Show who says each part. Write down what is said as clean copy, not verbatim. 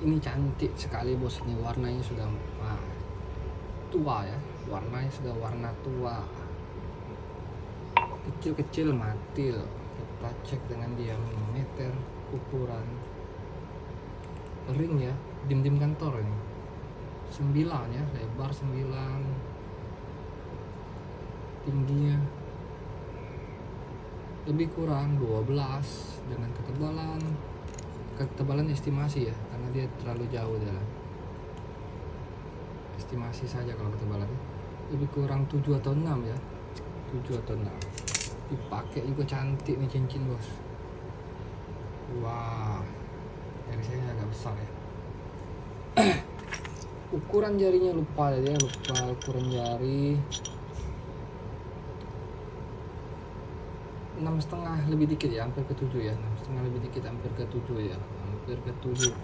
Speaker 1: Ini cantik sekali bos, ini warnanya sudah tua ya, warnanya sudah warna tua, kecil-kecil matil. Kita cek dengan diameter ukuran ring ya, dim kantor ini 9 ya, lebar 9, tingginya lebih kurang 12, dengan ketebalan estimasi ya, karena dia terlalu jauh dalam estimasi saja. Kalau ketebalannya lebih kurang 7 atau 6 ya, 7 atau 6. Dipakai juga cantik nih cincin bos. Wah, jari saya agak besar ya. Ukuran jarinya lupa ukuran jari, 6,5 lebih dikit ya, hampir ke 7 ya, 6,5 lebih dikit, hampir ke 7 ya, hampir ke 7.